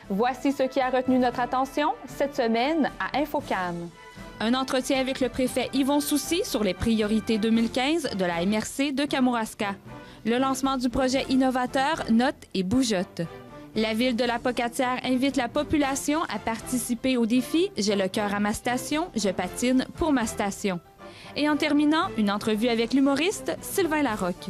Voici ce qui a retenu notre attention cette semaine à Infocam. Un entretien avec le préfet Yvon Soucy sur les priorités 2015 de la MRC de Kamouraska. Le lancement du projet innovateur Notes et Bougeottes. La ville de la Pocatière invite la population à participer au défi « J'ai le cœur à ma station, je patine pour ma station ». Et en terminant, une entrevue avec l'humoriste Sylvain Larocque.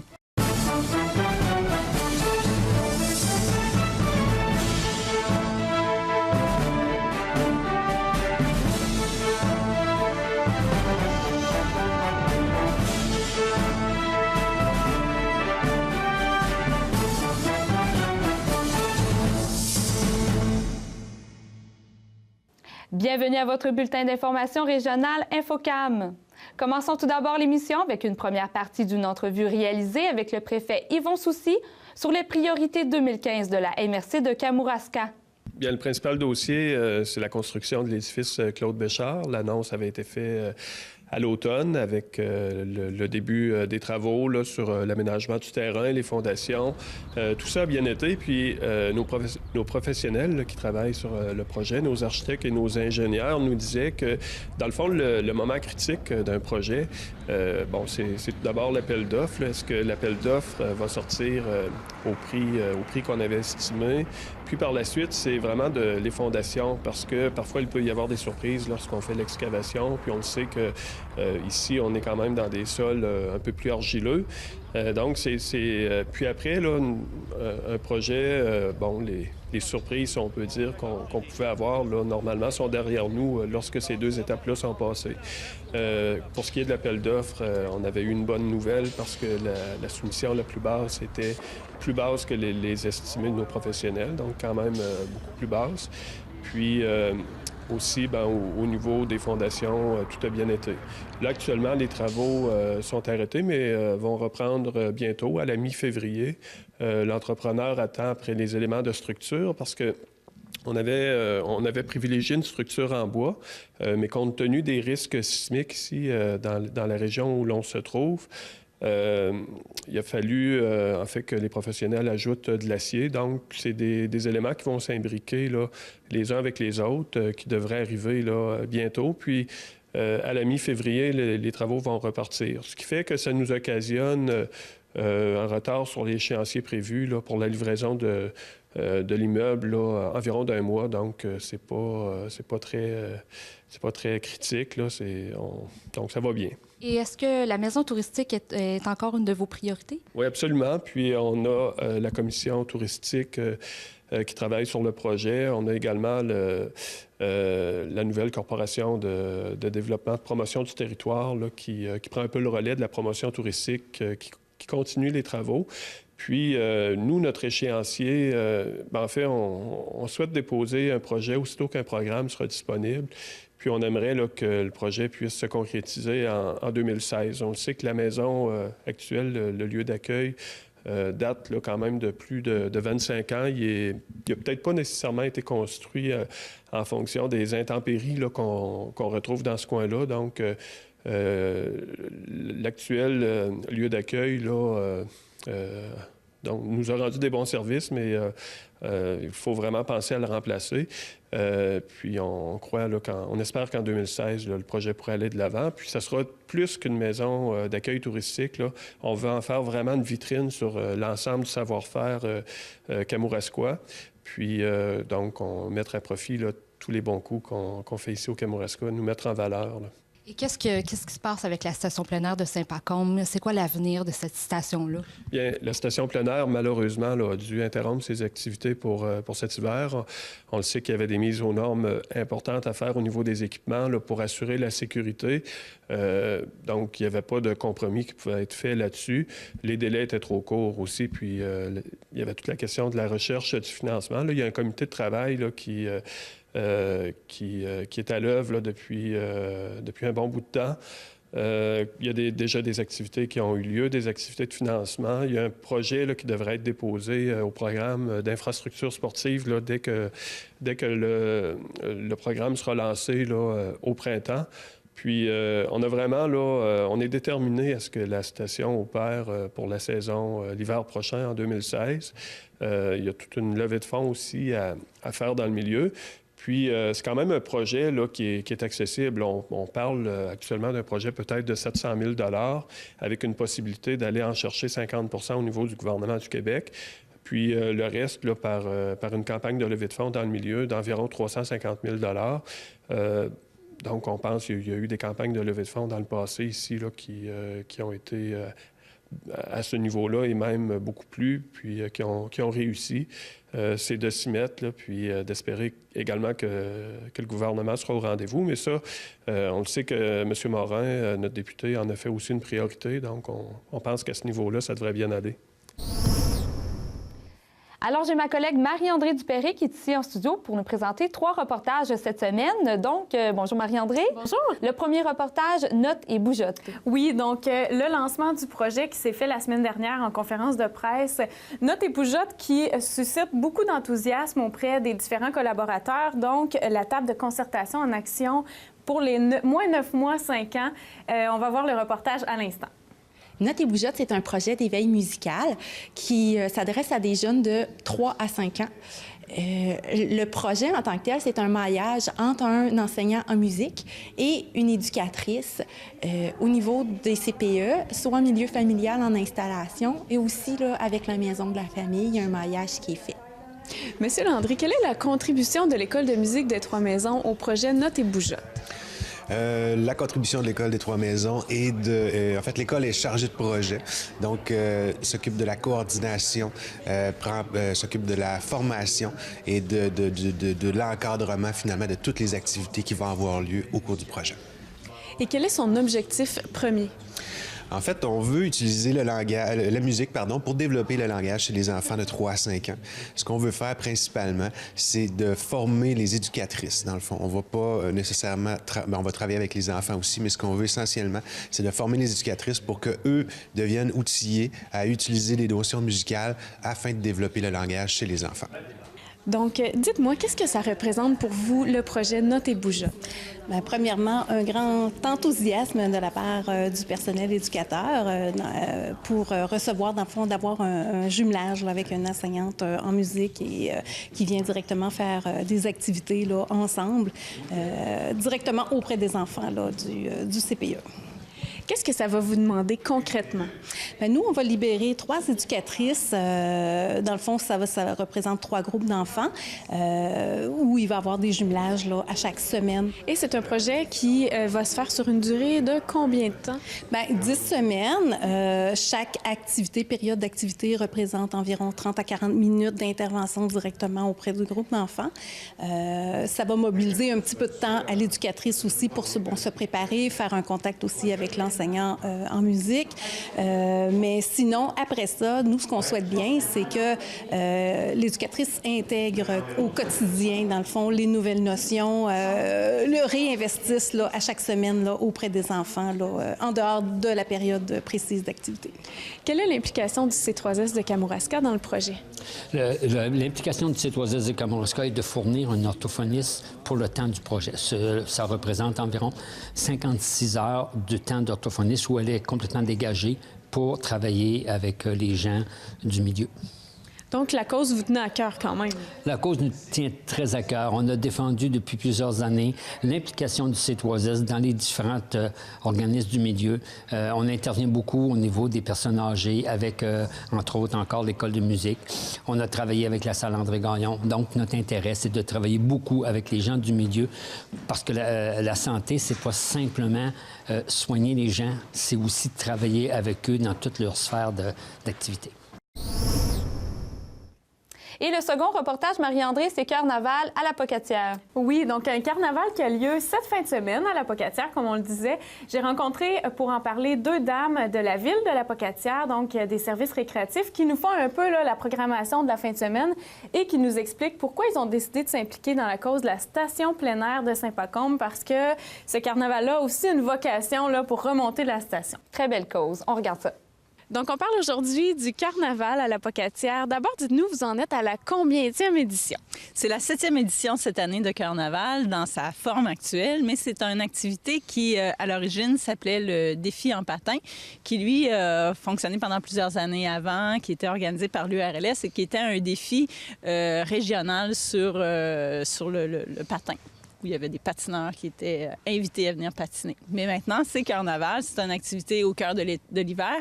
Bienvenue à votre bulletin d'information régionale Infocam. Commençons tout d'abord l'émission avec une première partie d'une entrevue réalisée avec le préfet Yvon Soucy sur les priorités 2015 de la MRC de Kamouraska. Bien, le principal dossier, c'est la construction de l'édifice Claude Béchard. L'annonce avait été faite à l'automne avec le début des travaux là, sur l'aménagement du terrain, les fondations. Tout ça a bien été. Puis nos professionnels là, qui travaillent sur le projet, nos architectes et nos ingénieurs nous disaient que, dans le fond, le moment critique d'un projet, bon, c'est tout d'abord l'appel d'offres. Est-ce que l'appel d'offres va sortir au prix qu'on avait estimé? Puis par la suite, c'est vraiment les fondations, parce que parfois, il peut y avoir des surprises lorsqu'on fait l'excavation. Puis on le sait que ici, on est quand même dans des sols un peu plus argileux. Donc, puis après, là, un projet, bon, les surprises, on peut dire, qu'on pouvait avoir, là, normalement, sont derrière nous lorsque ces deux étapes-là sont passées. Pour ce qui est de l'appel d'offres, on avait eu une bonne nouvelle parce que la soumission la plus basse était plus basse que les estimés de nos professionnels, donc quand même beaucoup plus basse. Puis aussi, ben, au niveau des fondations, tout a bien été. Là, actuellement, les travaux sont arrêtés, mais vont reprendre bientôt, à la mi-février. L'entrepreneur attend après les éléments de structure parce que on avait privilégié une structure en bois, mais compte tenu des risques sismiques ici, dans la région où l'on se trouve, il a fallu, en fait, que les professionnels ajoutent de l'acier. Donc, c'est des éléments qui vont s'imbriquer là, les uns avec les autres, qui devraient arriver là, bientôt. Puis, à la mi-février, les travaux vont repartir. Ce qui fait que ça nous occasionne un retard sur l'échéancier prévu là, pour la livraison de l'immeuble là, environ d'un mois. Donc, c'est pas très critique. Là, donc, ça va bien. Et est-ce que la maison touristique est encore une de vos priorités? Oui, absolument. Puis on a la commission touristique qui travaille sur le projet. On a également la nouvelle corporation de développement, de promotion du territoire là, qui prend un peu le relais de la promotion touristique, qui continue les travaux. Puis, nous, notre échéancier, en fait, on souhaite déposer un projet aussitôt qu'un programme sera disponible. Puis, on aimerait là, que le projet puisse se concrétiser en 2016. On le sait que la maison actuelle, le lieu d'accueil, date là, quand même de plus de 25 ans. Il n'a peut-être pas nécessairement été construit en fonction des intempéries là, qu'on retrouve dans ce coin-là. Donc, l'actuel lieu d'accueil, là, donc, nous a rendu des bons services, mais il faut vraiment penser à le remplacer. Puis on croit, là, on espère qu'en 2016, là, le projet pourrait aller de l'avant. Puis ça sera plus qu'une maison d'accueil touristique. Là. On veut en faire vraiment une vitrine sur l'ensemble du savoir-faire kamouraskois. Puis donc, on mettra à profit là, tous les bons coups qu'on fait ici au Kamouraska, nous mettre en valeur. Là. Et qu'est-ce qui se passe avec la station plein air de Saint-Pacôme? C'est quoi l'avenir de cette station-là? Bien, la station plein air, malheureusement, là, a dû interrompre ses activités pour cet hiver. On le sait qu'il y avait des mises aux normes importantes à faire au niveau des équipements là, pour assurer la sécurité. Donc, il n'y avait pas de compromis qui pouvait être fait là-dessus. Les délais étaient trop courts aussi, puis il y avait toute la question de la recherche du financement. Là, il y a un comité de travail là, qui est à l'œuvre depuis un bon bout de temps. Il y a déjà des activités qui ont eu lieu, des activités de financement. Il y a un projet là, qui devrait être déposé au programme d'infrastructure sportive là, dès que le programme sera lancé là, au printemps. Puis, on a vraiment, là, on est déterminé à ce que la station opère pour la saison, l'hiver prochain, en 2016. Il y a toute une levée de fonds aussi à faire dans le milieu. Puis, c'est quand même un projet là, qui est accessible. On parle actuellement d'un projet peut-être de 700 000 $ avec une possibilité d'aller en chercher 50 % au niveau du gouvernement du Québec. Puis, le reste, là, par une campagne de levée de fonds dans le milieu d'environ 350 000 $. Donc, on pense qu'il y a eu des campagnes de levée de fonds dans le passé ici là, qui ont été à ce niveau-là et même beaucoup plus, puis qui ont réussi. C'est de s'y mettre, là, puis d'espérer également que le gouvernement sera au rendez-vous. Mais ça, on le sait que M. Morin, notre député, en a fait aussi une priorité. Donc, on pense qu'à ce niveau-là, ça devrait bien aller. Alors, j'ai ma collègue Marie-André Dupéré qui est ici en studio pour nous présenter 3 reportages cette semaine. Donc, bonjour Marie-André. Bonjour. Le premier reportage, Notes et bougeottes. Oui, donc le lancement du projet qui s'est fait la semaine dernière en conférence de presse, Notes et bougeottes qui suscite beaucoup d'enthousiasme auprès des différents collaborateurs. Donc, la table de concertation en action pour les moins 9 mois, 5 ans. On va voir le reportage à l'instant. Notes et bougeottes, c'est un projet d'éveil musical qui s'adresse à des jeunes de 3 à 5 ans. Le projet en tant que tel, c'est un maillage entre un enseignant en musique et une éducatrice au niveau des CPE, soit en milieu familial en installation et aussi là, avec la maison de la famille, il y a un maillage qui est fait. Monsieur Landry, quelle est la contribution de l'École de musique des Trois-Maisons au projet Notes et bougeottes? La contribution de l'École des Trois-Maisons est en fait, l'école est chargée de projet, donc s'occupe de la coordination, s'occupe de la formation et de l'encadrement, finalement, de toutes les activités qui vont avoir lieu au cours du projet. Et quel est son objectif premier? En fait, on veut utiliser la musique pour développer le langage chez les enfants de 3 à 5 ans. Ce qu'on veut faire principalement, c'est de former les éducatrices, dans le fond. On va pas nécessairement... on va travailler avec les enfants aussi, mais ce qu'on veut essentiellement, c'est de former les éducatrices pour qu'eux deviennent outillés à utiliser les notions musicales afin de développer le langage chez les enfants. Donc, dites-moi, qu'est-ce que ça représente pour vous, le projet Notes et bougeottes? Bien, premièrement, un grand enthousiasme de la part du personnel éducateur pour recevoir, dans le fond, d'avoir un jumelage là, avec une enseignante en musique et qui vient directement faire des activités là, ensemble, directement auprès des enfants là, du CPE. Qu'est-ce que ça va vous demander concrètement? Bien, nous, on va libérer 3 éducatrices. Dans le fond, ça représente 3 groupes d'enfants où il va y avoir des jumelages là, à chaque semaine. Et c'est un projet qui va se faire sur une durée de combien de temps? Bien, 10 semaines. Chaque période d'activité représente environ 30 à 40 minutes d'intervention directement auprès du groupe d'enfants. Ça va mobiliser un petit peu de temps à l'éducatrice aussi pour se préparer, faire un contact aussi avec l'enseignant en musique. Mais sinon, après ça, nous, ce qu'on souhaite bien, c'est que l'éducatrice intègre au quotidien, dans le fond, les nouvelles notions, le réinvestisse là, à chaque semaine là, auprès des enfants, là, en dehors de la période précise d'activité. Quelle est l'implication du C3S de Kamouraska dans le projet? L'implication du C3S de Kamouraska est de fournir un orthophoniste pour le temps du projet. Ça représente environ 56 heures de temps d'orthophoniste où elle est complètement dégagée pour travailler avec les gens du milieu. Donc, la cause vous tenait à cœur quand même? La cause nous tient très à cœur. On a défendu depuis plusieurs années l'implication du C3S dans les différents organismes du milieu. On intervient beaucoup au niveau des personnes âgées avec, entre autres, encore l'École de musique. On a travaillé avec la salle André-Gagnon. Donc, notre intérêt, c'est de travailler beaucoup avec les gens du milieu parce que la santé, c'est pas simplement soigner les gens, c'est aussi de travailler avec eux dans toutes leurs sphères d'activité. Et le second reportage, Marie-André, c'est Carnaval à la Pocatière. Oui, donc un carnaval qui a lieu cette fin de semaine à la Pocatière, comme on le disait. J'ai rencontré, pour en parler, 2 dames de la ville de la Pocatière, donc des services récréatifs, qui nous font un peu là, la programmation de la fin de semaine et qui nous expliquent pourquoi ils ont décidé de s'impliquer dans la cause de la station plein air de Saint-Pacôme, parce que ce carnaval-là a aussi une vocation là, pour remonter la station. Très belle cause. On regarde ça. Donc, on parle aujourd'hui du carnaval à la Pocatière. D'abord, dites-nous, vous en êtes à la combienième édition? C'est la 7e édition cette année de carnaval dans sa forme actuelle, mais c'est une activité qui, à l'origine, s'appelait le défi en patin, qui, lui, fonctionnait pendant plusieurs années avant, qui était organisé par l'URLS et qui était un défi régional sur le patin, où il y avait des patineurs qui étaient invités à venir patiner. Mais maintenant, c'est carnaval, c'est une activité au cœur de l'hiver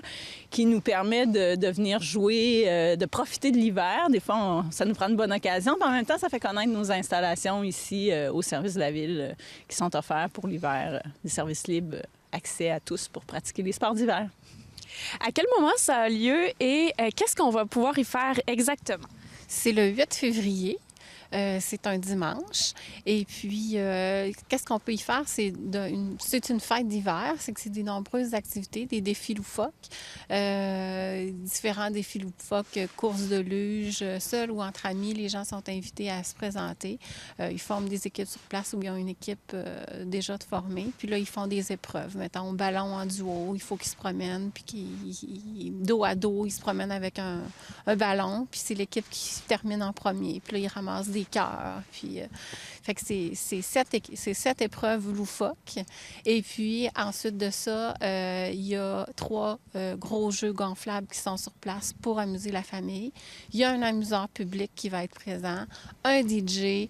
qui nous permet de venir jouer, de profiter de l'hiver. Des fois, ça nous prend une bonne occasion, mais en même temps, ça fait connaître nos installations ici au service de la ville qui sont offerts pour l'hiver, des services libres, accès à tous pour pratiquer les sports d'hiver. À quel moment ça a lieu et qu'est-ce qu'on va pouvoir y faire exactement? C'est le 8 février. C'est un dimanche. Et puis, qu'est-ce qu'on peut y faire? C'est une fête d'hiver. C'est que c'est des nombreuses activités, des défis loufoques, différents défis loufoques, courses de luge, seuls ou entre amis. Les gens sont invités à se présenter. Ils forment des équipes sur place ou ils ont une équipe déjà formée. Puis là, ils font des épreuves. Mettons, ballon en duo, il faut qu'ils se promènent. Puis dos à dos, ils se promènent avec un ballon. Puis c'est l'équipe qui termine en premier. Puis là, ils ramassent des cœurs. Puis, fait que c'est 7 épreuves loufoques. Et puis, ensuite de ça, il y a 3 gros jeux gonflables qui sont sur place pour amuser la famille. Il y a un amuseur public qui va être présent, un DJ,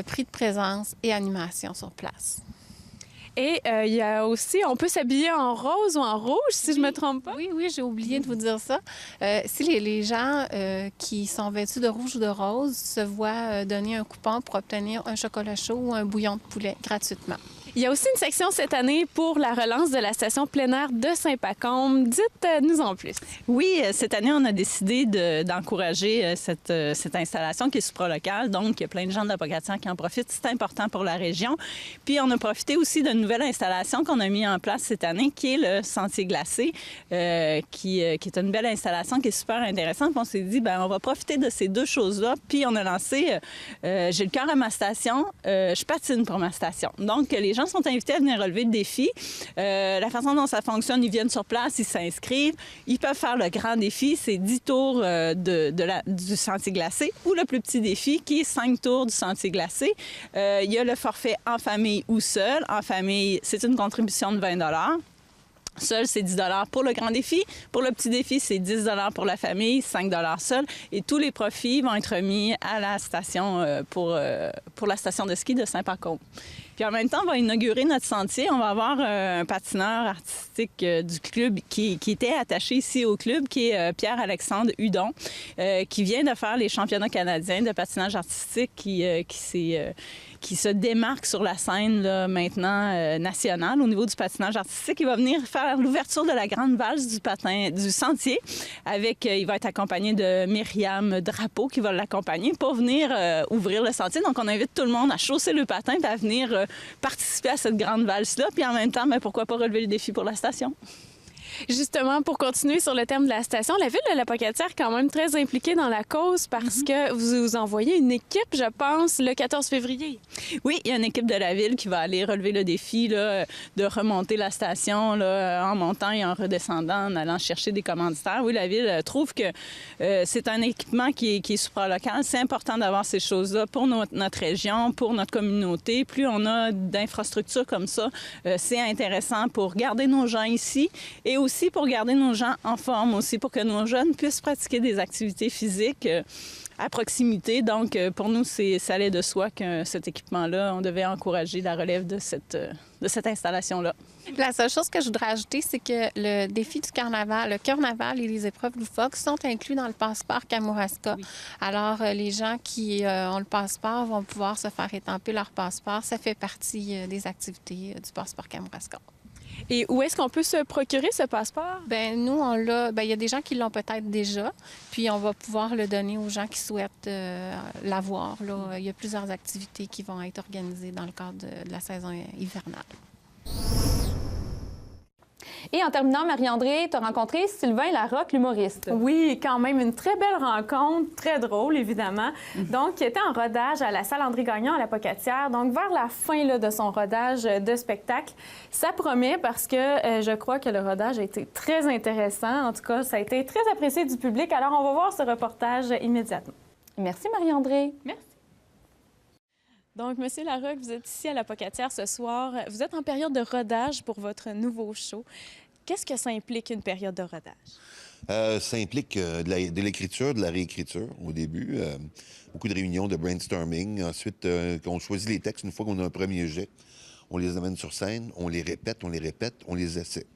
prix de présence et animation sur place. Et il y a aussi, on peut s'habiller en rose ou en rouge, si je me trompe pas. Oui, j'ai oublié de vous dire ça. Si les gens qui sont vêtus de rouge ou de rose se voient donner un coupon pour obtenir un chocolat chaud ou un bouillon de poulet gratuitement. Il y a aussi une section cette année pour la relance de la station plein air de Saint-Pacôme. Dites-nous en plus. Oui, cette année, on a décidé d'encourager cette installation qui est supralocale. Donc, il y a plein de gens de la Pocatière qui en profitent. C'est important pour la région. Puis, on a profité aussi d'une nouvelle installation qu'on a mis en place cette année, qui est le Sentier glacé, qui est une belle installation qui est super intéressante. Puis on s'est dit, bien, on va profiter de ces deux choses-là. Puis, on a lancé J'ai le cœur à ma station, je patine pour ma station. Donc, les gens sont invités à venir relever le défi. La façon dont ça fonctionne, ils viennent sur place, ils s'inscrivent. Ils peuvent faire le grand défi, c'est 10 tours du sentier glacé, ou le plus petit défi, qui est 5 tours du sentier glacé. Il y a le forfait en famille ou seul. En famille, c'est une contribution de 20 $. Seul, c'est 10 $ pour le grand défi. Pour le petit défi, c'est 10 $ pour la famille, 5 $ seul. Et tous les profits vont être mis à la station pour la station de ski de Saint-Pacôme. Puis en même temps, on va inaugurer notre sentier. On va avoir un patineur artistique du club qui était attaché ici au club, qui est Pierre-Alexandre Hudon, qui vient de faire les championnats canadiens de patinage artistique, qui se démarque sur la scène là, maintenant nationale au niveau du patinage artistique. Il va venir faire l'ouverture de la grande valse du sentier. Il va être accompagné de Myriam Drapeau qui va l'accompagner pour venir ouvrir le sentier. Donc, on invite tout le monde à chausser le patin et à venir participer à cette grande valse-là. Puis en même temps, bien, pourquoi pas relever le défi pour la station? Justement, pour continuer sur le thème de la station, la ville de la Pocatière est quand même très impliquée dans la cause parce que vous envoyez une équipe, je pense, le 14 février. Oui, il y a une équipe de la ville qui va aller relever le défi là, de remonter la station là, en montant et en redescendant, en allant chercher des commanditaires. Oui, la ville trouve que c'est un équipement qui est supralocal. C'est important d'avoir ces choses-là pour notre région, pour notre communauté. Plus on a d'infrastructures comme ça, c'est intéressant pour garder nos gens ici et aussi pour garder nos gens en forme, aussi pour que nos jeunes puissent pratiquer des activités physiques à proximité. Donc, pour nous, ça allait de soi que cet équipement-là, on devait encourager la relève de cette installation-là. La seule chose que je voudrais ajouter, c'est que le défi du carnaval, le carnaval et les épreuves loufoques sont inclus dans le passeport Kamouraska. Oui. Alors, les gens qui ont le passeport vont pouvoir se faire étamper leur passeport. Ça fait partie des activités du passeport Kamouraska. Et où est-ce qu'on peut se procurer ce passeport? Bien, nous, on l'a. Bien, il y a des gens qui l'ont peut-être déjà, puis on va pouvoir le donner aux gens qui souhaitent l'avoir. Là. Il y a plusieurs activités qui vont être organisées dans le cadre de la saison hivernale. Et en terminant, Marie-André, tu as rencontré Sylvain Larocque, l'humoriste. Oui, quand même une très belle rencontre, très drôle, évidemment. Donc, qui était en rodage à la salle André-Gagnon à la Pocatière. Donc, vers la fin là, de son rodage de spectacle, ça promet parce que je crois que le rodage a été très intéressant. En tout cas, ça a été très apprécié du public. Alors, on va voir ce reportage immédiatement. Merci, Marie-André. Merci. Donc, Monsieur Larocque, vous êtes ici à la Pocatière ce soir. Vous êtes en période de rodage pour votre nouveau show. Qu'est-ce que ça implique, une période de rodage? Ça implique de l'écriture, de la réécriture au début. Beaucoup de réunions de brainstorming. Ensuite, on choisit les textes une fois qu'on a un premier jet. On les amène sur scène, on les répète, on les essaie.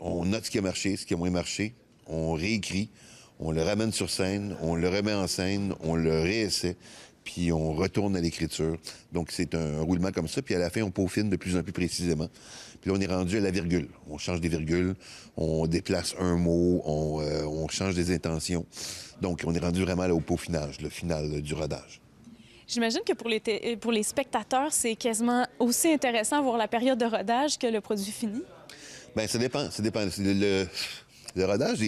On note ce qui a marché, ce qui a moins marché. On réécrit, on le ramène sur scène, on le remet en scène, on le réessaie, puis on retourne à l'écriture. Donc, c'est un roulement comme ça. Puis à la fin, on peaufine de plus en plus précisément. Puis là, on est rendu à la virgule. On change des virgules, on déplace un mot, on change des intentions. Donc, on est rendu vraiment là, au peaufinage, le final du rodage. J'imagine que pour les spectateurs, c'est quasiment aussi intéressant voir la période de rodage que le produit fini. Bien, ça dépend. Le rodage,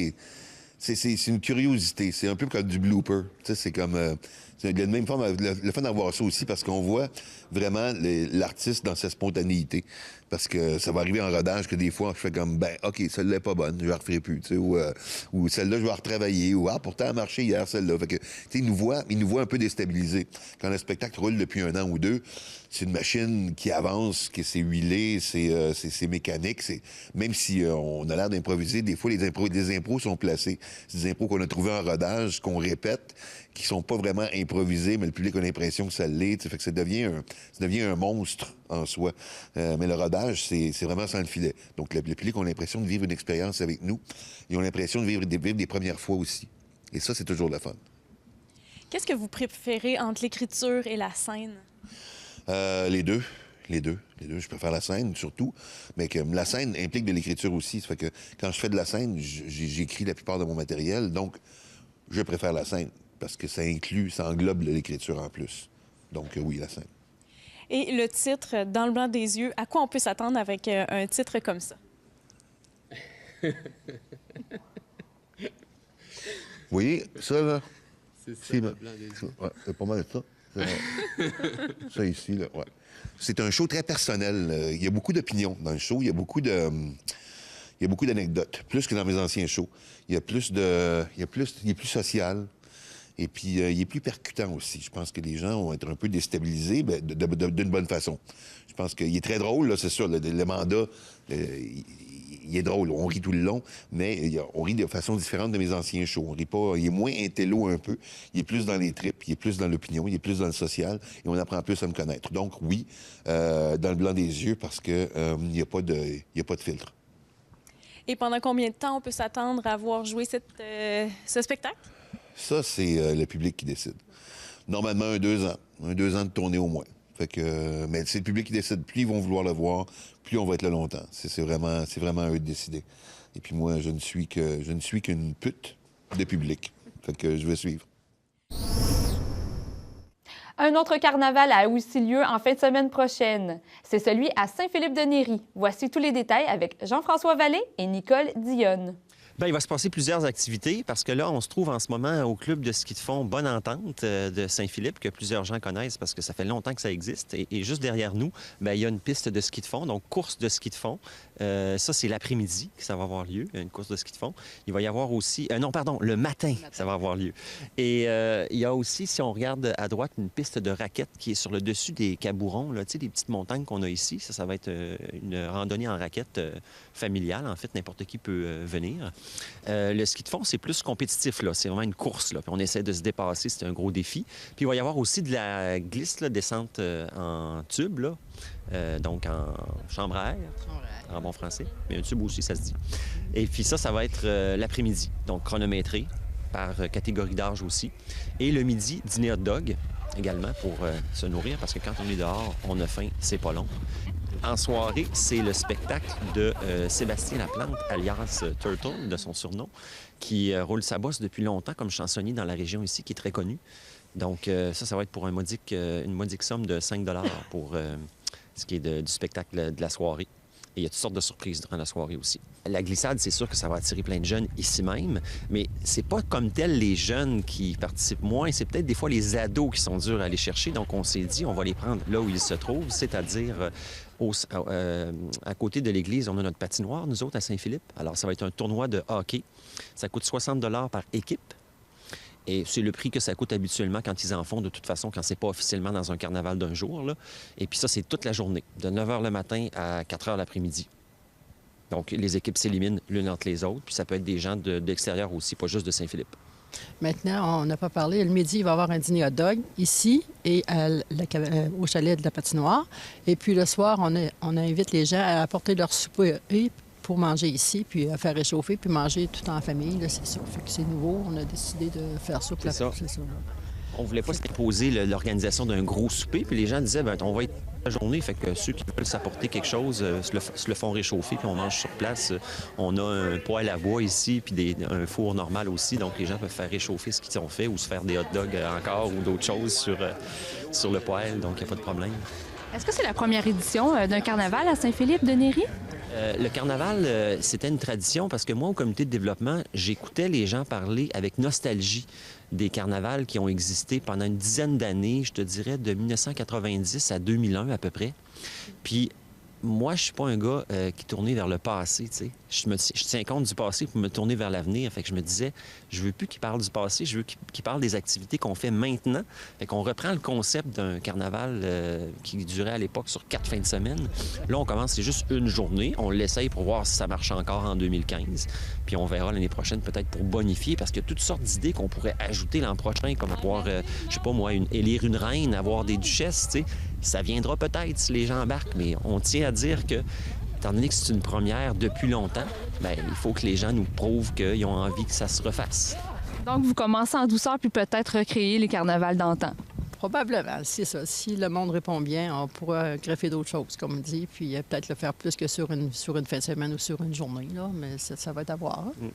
c'est une curiosité. C'est un peu comme du blooper. Tu sais, c'est comme... c'est de la même forme, le fun d'avoir ça aussi, parce qu'on voit vraiment l'artiste dans sa spontanéité. Parce que ça va arriver en rodage que des fois, je fais comme, ben, OK, celle-là n'est pas bonne, je ne la referai plus, tu sais, ou celle-là, je vais la retravailler, ou, pourtant, elle a marché hier, celle-là. Fait que, tu sais, il nous voit un peu déstabilisés. Quand le spectacle roule depuis 1 an ou 2, c'est une machine qui avance, qui c'est huilé, c'est mécanique. Même si on a l'air d'improviser, des fois, les impros sont placés. C'est des impros qu'on a trouvés en rodage, qu'on répète, qui sont pas vraiment improvisés, mais le public a l'impression que ça l'est. Fait que ça devient un monstre en soi. Mais le rodage, c'est vraiment sans le filet. Donc, le public a l'impression de vivre une expérience avec nous. Ils ont l'impression de vivre des premières fois aussi. Et ça, c'est toujours le fun. Qu'est-ce que vous préférez entre l'écriture et la scène? Les deux. Je préfère la scène, surtout. Mais que la scène implique de l'écriture aussi. Ça fait que quand je fais de la scène, j'écris la plupart de mon matériel. Donc, je préfère la scène. Parce que ça englobe l'écriture en plus. Donc, oui, la scène. Et le titre, Dans le blanc des yeux, à quoi on peut s'attendre avec un titre comme ça? Vous voyez, ça, là? C'est le blanc des yeux. Ouais, c'est pas mal ça. Ça ici, là, ouais. C'est un show très personnel. Il y a beaucoup d'opinions dans le show. Il y a beaucoup d'anecdotes, plus que dans mes anciens shows. Il est plus social. Et puis, il est plus percutant aussi. Je pense que les gens vont être un peu déstabilisés d'une bonne façon. Je pense qu'il est très drôle, là, c'est sûr. Le mandat, il est drôle. On rit tout le long, mais on rit de façon différente de mes anciens shows. On rit pas... Il est moins intello un peu. Il est plus dans les tripes, il est plus dans l'opinion, il est plus dans le social, et on apprend plus à me connaître. Donc, oui, dans le blanc des yeux, parce que il n'y a pas de filtre. Et pendant combien de temps on peut s'attendre à voir jouer ce spectacle? Ça, c'est le public qui décide. Normalement, 2 ans. 2 ans de tournée au moins. Fait que, mais c'est le public qui décide. Plus ils vont vouloir le voir, plus on va être là longtemps. C'est vraiment à eux de décider. Et puis moi, je ne suis qu'une pute de public. Fait que je vais suivre. Un autre carnaval a aussi lieu en fin de semaine prochaine. C'est celui à Saint-Philippe-de-Néry. Voici tous les détails avec Jean-François Vallée et Nicole Dionne. Bien, il va se passer plusieurs activités parce que là, on se trouve en ce moment au club de ski de fond Bonne Entente de Saint-Philippe, que plusieurs gens connaissent parce que ça fait longtemps que ça existe. Et juste derrière nous, bien, il y a une piste de ski de fond, donc course de ski de fond. Ça, c'est l'après-midi que ça va avoir lieu, une course de ski de fond. Il va y avoir aussi... le matin, ça va avoir lieu. Et il y a aussi, si on regarde à droite, une piste de raquettes qui est sur le dessus des Cabourons, là, tu sais, des petites montagnes qu'on a ici. Ça va être une randonnée en raquettes familiale. En fait, n'importe qui peut venir. Le ski de fond, c'est plus compétitif, là. C'est vraiment une course, là. Puis on essaie de se dépasser, c'est un gros défi. Puis il va y avoir aussi de la glisse, là, descente en tube, là. Donc en chambre à air, en bon français. Mais un tube aussi, ça se dit. Et puis ça va être l'après-midi, donc chronométré par catégorie d'âge aussi. Et le midi, dîner hot dog également pour se nourrir, parce que quand on est dehors, on a faim, c'est pas long. En soirée, c'est le spectacle de Sébastien Laplante, alias Turtle, de son surnom, qui roule sa bosse depuis longtemps comme chansonnier dans la région ici, qui est très connu. Donc ça va être pour une modique somme de 5 $ pour ce qui est du spectacle de la soirée. Et il y a toutes sortes de surprises durant la soirée aussi. La glissade, c'est sûr que ça va attirer plein de jeunes ici même, mais c'est pas comme tel les jeunes qui participent moins, c'est peut-être des fois les ados qui sont durs à aller chercher. Donc, on s'est dit, on va les prendre là où ils se trouvent, c'est-à-dire à côté de l'église, on a notre patinoire, nous autres, à Saint-Philippe. Alors, ça va être un tournoi de hockey. Ça coûte 60 $ par équipe. Et c'est le prix que ça coûte habituellement quand ils en font, de toute façon, quand c'est pas officiellement dans un carnaval d'un jour, là. Et puis ça, c'est toute la journée, de 9 h le matin à 4 h l'après-midi. Donc, les équipes s'éliminent l'une entre les autres, puis ça peut être des gens d'extérieur aussi, pas juste de Saint-Philippe. Maintenant, on n'a pas parlé, le midi, il va y avoir un dîner hot dog ici et au chalet de la patinoire. Et puis le soir, on invite les gens à apporter leur souper pour manger ici, puis à faire réchauffer, puis manger tout en famille, là, c'est ça. Fait que c'est nouveau, on a décidé de faire ça. C'est ça. On voulait pas s'imposer l'organisation d'un gros souper, puis les gens disaient, bien, on va être la journée, fait que ceux qui veulent s'apporter quelque chose se le font réchauffer, puis on mange sur place. On a un poêle à bois ici, puis un four normal aussi, donc les gens peuvent faire réchauffer ce qu'ils ont fait ou se faire des hot dogs encore ou d'autres choses sur le poêle, donc il n'y a pas de problème. Est-ce que c'est la première édition d'un carnaval à Saint-Philippe de Néry? Le carnaval, c'était une tradition parce que moi, au comité de développement, j'écoutais les gens parler avec nostalgie des carnavals qui ont existé pendant une dizaine d'années, je te dirais de 1990 à 2001 à peu près. Puis moi, je suis pas un gars qui tournait vers le passé, tu sais. Je tiens compte du passé pour me tourner vers l'avenir. Fait que je me disais, je veux plus qu'il parle du passé, je veux qu'il parle des activités qu'on fait maintenant. Fait qu'on reprend le concept d'un carnaval qui durait à l'époque sur 4 fins de semaine. Là, on commence, c'est juste une journée. On l'essaye pour voir si ça marche encore en 2015. Puis on verra l'année prochaine peut-être pour bonifier, parce qu'il y a toutes sortes d'idées qu'on pourrait ajouter l'an prochain, comme avoir, je sais pas moi, élire une reine, avoir des duchesses, tu sais. Ça viendra peut-être si les gens embarquent, mais on tient à dire que, étant donné que c'est une première depuis longtemps, bien, il faut que les gens nous prouvent qu'ils ont envie que ça se refasse. Donc, vous commencez en douceur, puis peut-être recréer les carnavals d'antan. Probablement, c'est ça. Si le monde répond bien, on pourra greffer d'autres choses, comme on dit, puis peut-être le faire plus que sur une fin de semaine ou sur une journée, là, mais ça va être à voir. Hein?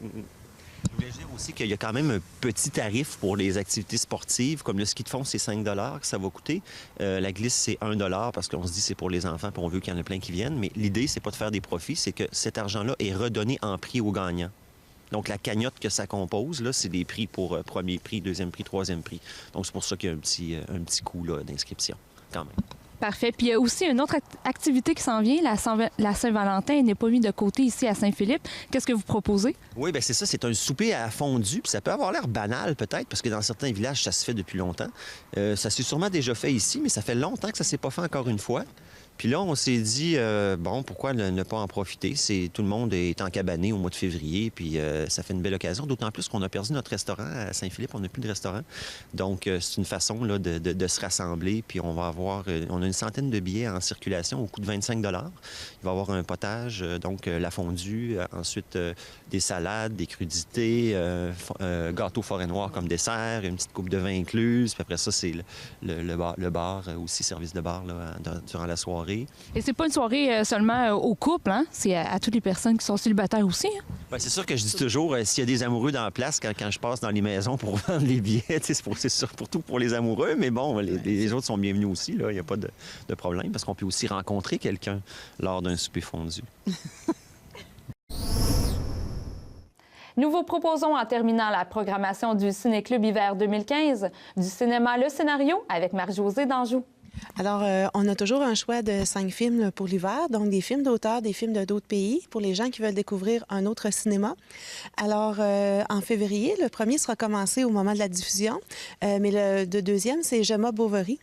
Je voulais dire aussi qu'il y a quand même un petit tarif pour les activités sportives, comme le ski de fond, c'est 5 $ que ça va coûter. La glisse, c'est 1 $ parce qu'on se dit c'est pour les enfants puis on veut qu'il y en ait plein qui viennent. Mais l'idée, c'est pas de faire des profits, c'est que cet argent-là est redonné en prix aux gagnants. Donc, la cagnotte que ça compose, là, c'est des prix pour premier prix, deuxième prix, troisième prix. Donc, c'est pour ça qu'il y a un petit coût là, d'inscription, quand même. Parfait. Puis il y a aussi une autre activité qui s'en vient. La Saint-Valentin n'est pas mise de côté ici à Saint-Philippe. Qu'est-ce que vous proposez? Oui, bien c'est ça. C'est un souper à fondue. Puis ça peut avoir l'air banal peut-être, parce que dans certains villages, ça se fait depuis longtemps. Ça s'est sûrement déjà fait ici, mais ça fait longtemps que ça ne s'est pas fait encore une fois. Puis là, on s'est dit, bon, pourquoi ne pas en profiter? Tout le monde est encabané au mois de février, puis ça fait une belle occasion, d'autant plus qu'on a perdu notre restaurant à Saint-Philippe, on n'a plus de restaurant. Donc, c'est une façon là, de se rassembler, puis on a une centaine de billets en circulation au coût de 25 $. Il va y avoir un potage, donc la fondue, ensuite des salades, des crudités, gâteau forêt noire comme dessert, une petite coupe de vin incluse, puis après ça, c'est le bar aussi, service de bar là, durant la soirée. Et c'est pas une soirée seulement au couple, hein? C'est à toutes les personnes qui sont célibataires aussi. Hein? Bien, c'est sûr que je dis toujours, s'il y a des amoureux dans la place, quand je passe dans les maisons pour vendre les billets, c'est surtout pour les amoureux, mais bon, les autres sont bienvenus aussi, il n'y a pas de problème, parce qu'on peut aussi rencontrer quelqu'un lors d'un souper fondu. Nous vous proposons, en terminant la programmation du Ciné-Club Hiver 2015, du cinéma Le Scénario avec Marie-Josée Danjou. Alors, on a toujours un choix de 5 films pour l'hiver, donc des films d'auteurs, des films d'autres pays, pour les gens qui veulent découvrir un autre cinéma. Alors, en février, le premier sera commencé au moment de la diffusion, mais le deuxième, c'est Gemma Bovary,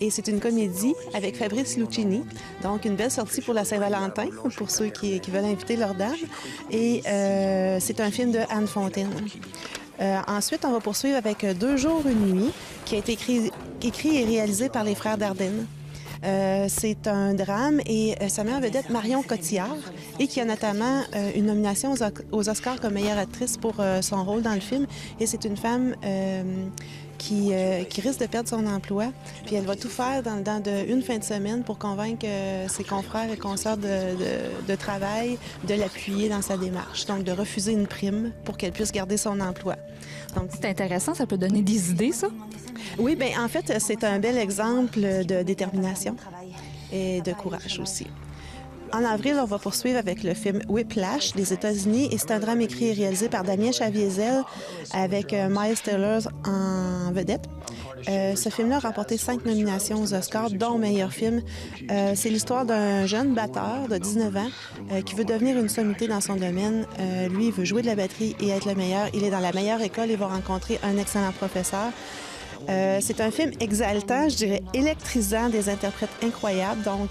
et c'est une comédie avec Fabrice Lucchini, donc une belle sortie pour la Saint-Valentin, pour ceux qui veulent inviter leur dame, et c'est un film de Anne Fontaine. Ensuite, on va poursuivre avec 2 jours, 1 nuit, qui a été écrit et réalisé par les frères Dardenne. C'est un drame et ça met en vedette Marion Cotillard et qui a notamment une nomination aux Oscars comme meilleure actrice pour son rôle dans le film. Et c'est une femme qui risque de perdre son emploi. Puis elle va tout faire dans une fin de semaine pour convaincre ses confrères et consoeurs de travail de l'appuyer dans sa démarche. Donc, de refuser une prime pour qu'elle puisse garder son emploi. Donc, c'est intéressant, ça peut donner des idées, ça? Oui, bien, en fait, c'est un bel exemple de détermination et de courage aussi. En avril, on va poursuivre avec le film Whiplash des États-Unis et c'est un drame écrit et réalisé par Damien Chaviezel avec Miles Teller en vedette. Ce film-là a remporté 5 nominations aux Oscars, dont meilleur film. C'est l'histoire d'un jeune batteur de 19 ans qui veut devenir une sommité dans son domaine. Lui, il veut jouer de la batterie et être le meilleur. Il est dans la meilleure école et va rencontrer un excellent professeur. C'est un film exaltant, je dirais électrisant, des interprètes incroyables. Donc,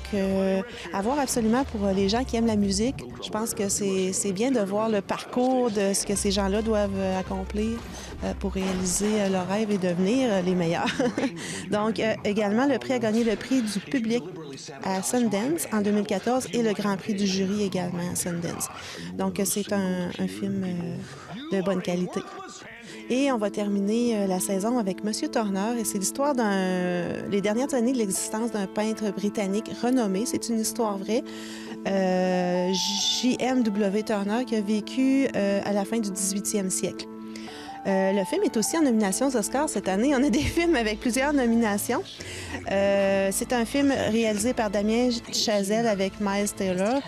à voir absolument pour les gens qui aiment la musique. Je pense que c'est bien de voir le parcours de ce que ces gens-là doivent accomplir pour réaliser leur rêve et devenir les meilleurs. Donc, également, le prix a gagné le prix du public à Sundance en 2014 et le grand prix du jury également à Sundance. Donc, c'est un film de bonne qualité. Et on va terminer la saison avec Monsieur Turner. Et c'est l'histoire les dernières années de l'existence d'un peintre britannique renommé. C'est une histoire vraie. J.M.W. Turner qui a vécu à la fin du 18e siècle. Le film est aussi en nomination aux Oscars cette année. On a des films avec plusieurs nominations. C'est un film réalisé par Damien Chazelle avec Miles Teller.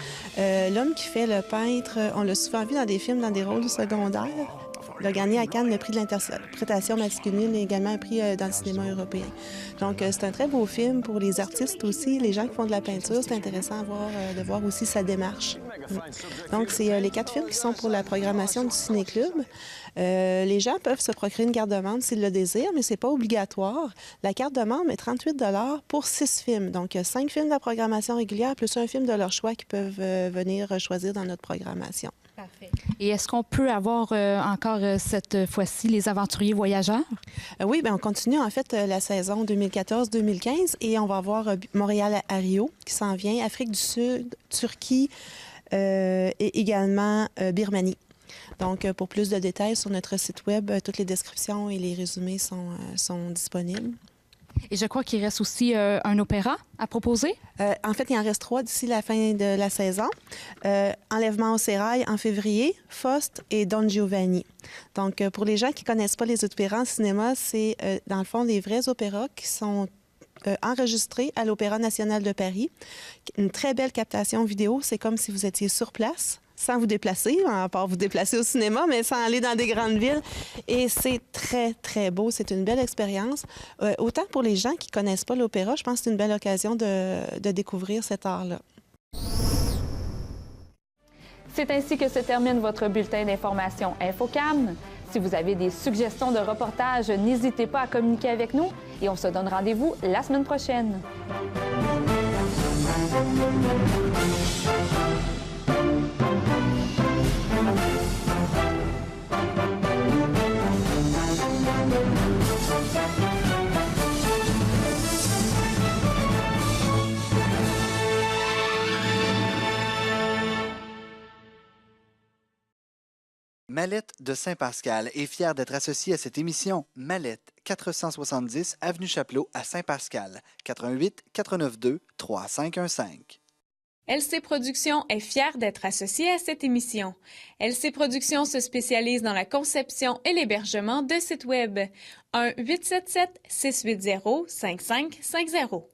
L'homme qui fait le peintre, on l'a souvent vu dans des films, dans des rôles secondaires. Il a gagné à Cannes le prix de l'interprétation masculine et également un prix dans le cinéma européen. Donc, c'est un très beau film pour les artistes aussi, les gens qui font de la peinture. C'est intéressant de voir aussi sa démarche. Donc, c'est les 4 films qui sont pour la programmation du Ciné-Club. Les gens peuvent se procurer une carte de membre s'ils le désirent, mais c'est pas obligatoire. La carte de membre est 38 $ pour 6 films. Donc, 5 films de la programmation régulière plus un film de leur choix qu'ils peuvent venir choisir dans notre programmation. Parfait. Et est-ce qu'on peut avoir encore cette fois-ci les aventuriers voyageurs? Oui, bien, on continue en fait la saison 2014-2015 et on va avoir Montréal à Rio qui s'en vient, Afrique du Sud, Turquie et également Birmanie. Donc, pour plus de détails sur notre site web, toutes les descriptions et les résumés sont disponibles. Et je crois qu'il reste aussi un opéra à proposer. En fait, il en reste 3 d'ici la fin de la saison. Enlèvement au sérail en février, Faust et Don Giovanni. Donc, pour les gens qui ne connaissent pas les opéras en cinéma, c'est dans le fond des vrais opéras qui sont enregistrés à l'Opéra national de Paris. Une très belle captation vidéo. C'est comme si vous étiez sur place, sans vous déplacer, à part vous déplacer au cinéma, mais sans aller dans des grandes villes. Et c'est très, très beau. C'est une belle expérience. Autant pour les gens qui ne connaissent pas l'opéra, je pense que c'est une belle occasion de découvrir cet art-là. C'est ainsi que se termine votre bulletin d'information InfoCam. Si vous avez des suggestions de reportages, n'hésitez pas à communiquer avec nous et on se donne rendez-vous la semaine prochaine. Mallette de Saint-Pascal est fière d'être associée à cette émission. Mallette, 470 Avenue Chapelot à Saint-Pascal, 88 492 3515. LC Productions est fière d'être associée à cette émission. LC Productions se spécialise dans la conception et l'hébergement de sites Web. 1-877-680-5550.